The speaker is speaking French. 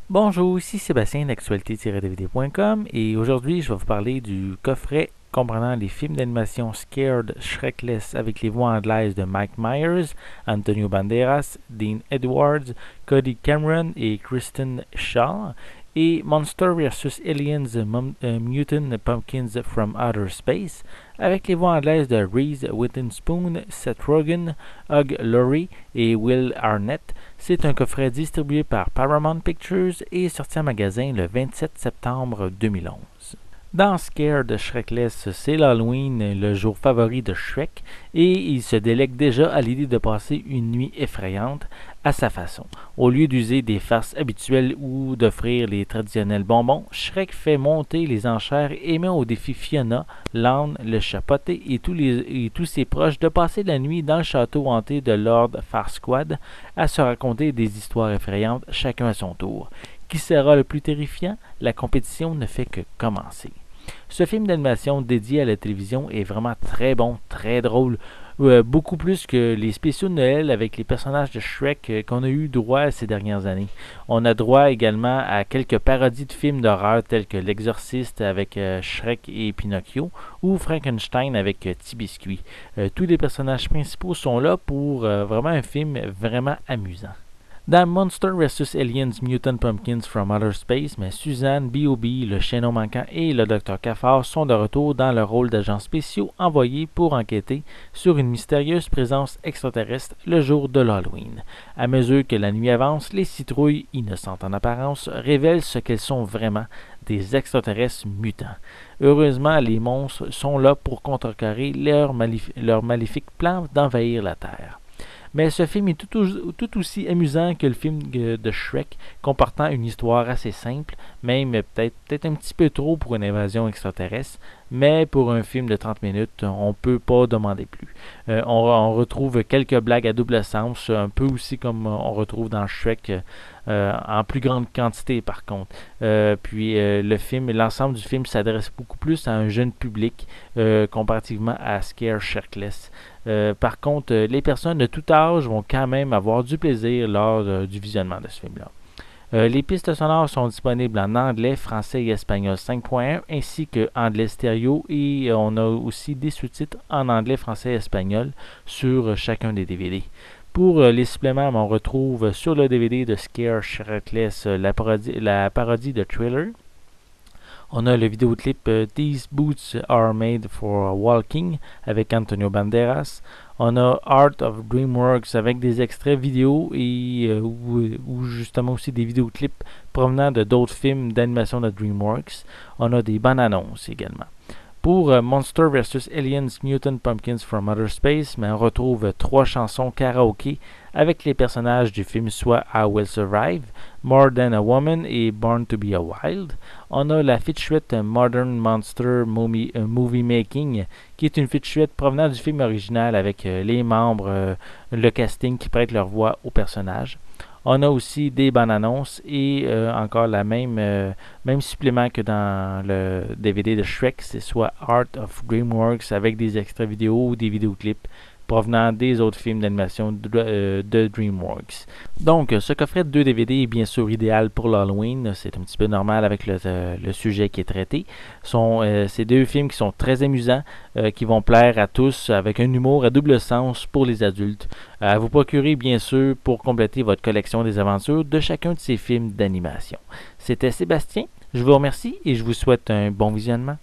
Bonjour, ici Sébastien d'actualité-dvd.com et aujourd'hui je vais vous parler du coffret comprenant les films d'animation Scared Shrekless avec les voix anglaises de Mike Myers, Antonio Banderas, Dean Edwards, Cody Cameron et Kristen Schaal et Monster vs. Aliens Mutant Pumpkins from Outer Space avec les voix anglaises de Reese Witherspoon, Seth Rogen, Hugh Laurie et Will Arnett. C'est un coffret distribué par Paramount Pictures et sorti en magasin le 27 septembre 2011. Dans Scared Shrekless, c'est l'Halloween, le jour favori de Shrek, et il se délègue déjà à l'idée de passer une nuit effrayante à sa façon. Au lieu d'user des farces habituelles ou d'offrir les traditionnels bonbons, Shrek fait monter les enchères et met au défi Fiona, l'âne, le chapoté et tous ses proches de passer la nuit dans le château hanté de Lord Farquaad à se raconter des histoires effrayantes, chacun à son tour. Qui sera le plus terrifiant? La compétition ne fait que commencer. Ce film d'animation dédié à la télévision est vraiment très bon, très drôle, beaucoup plus que les spéciaux de Noël avec les personnages de Shrek qu'on a eu droit ces dernières années. On a droit également à quelques parodies de films d'horreur tels que L'Exorciste avec Shrek et Pinocchio ou Frankenstein avec T-Biscuit. Tous les personnages principaux sont là pour vraiment un film vraiment amusant. Dans Monster vs. Aliens Mutant Pumpkins from Outer Space, mais Suzanne, B.O.B., le chaînon manquant et le Dr. Cafard sont de retour dans leur rôle d'agents spéciaux envoyés pour enquêter sur une mystérieuse présence extraterrestre le jour de l'Halloween. À mesure que la nuit avance, les citrouilles, innocentes en apparence, révèlent ce qu'elles sont vraiment, des extraterrestres mutants. Heureusement, les monstres sont là pour contrecarrer leur maléfique plan d'envahir la Terre. Mais ce film est tout aussi amusant que le film de Shrek, comportant une histoire assez simple, même peut-être un petit peu trop pour une invasion extraterrestre, mais pour un film de 30 minutes, on ne peut pas demander plus. On retrouve quelques blagues à double sens, un peu aussi comme on retrouve dans Shrek, en plus grande quantité par contre. L'ensemble du film s'adresse beaucoup plus à un jeune public comparativement à Scare Shrekless. Par contre, les personnes de tout âge vont quand même avoir du plaisir lors du visionnement de ce film-là. Les pistes sonores sont disponibles en anglais, français et espagnol 5.1 ainsi que anglais stéréo et on a aussi des sous-titres en anglais, français et espagnol sur chacun des DVD. Pour les suppléments, on retrouve sur le DVD de Scare Shrekless la parodie de Thriller. On a le vidéoclip These Boots Are Made for Walking avec Antonio Banderas. On a Art of DreamWorks avec des extraits vidéo et ou justement aussi des vidéoclips provenant de d'autres films d'animation de DreamWorks. On a des bandes annonces également. Pour Monster vs. Aliens Mutant Pumpkins from Outer Space, on retrouve 3 chansons karaoké avec les personnages du film soit I Will Survive, More Than a Woman et Born to Be a Wild. On a la featurette Modern Monster Movie Making, qui est une featurette provenant du film original avec les membres, le casting qui prête leur voix aux personnages. On a aussi des bandes annonces et encore même supplément que dans le DVD de Shrek, c'est soit Art of DreamWorks avec des extraits vidéo ou des vidéoclips provenant des autres films d'animation de DreamWorks. Donc, ce coffret de 2 DVD est bien sûr idéal pour l'Halloween. C'est un petit peu normal avec le sujet qui est traité. C'est 2 films qui sont très amusants, qui vont plaire à tous, avec un humour à double sens pour les adultes. À vous procurer, bien sûr, pour compléter votre collection des aventures de chacun de ces films d'animation. C'était Sébastien. Je vous remercie et je vous souhaite un bon visionnement.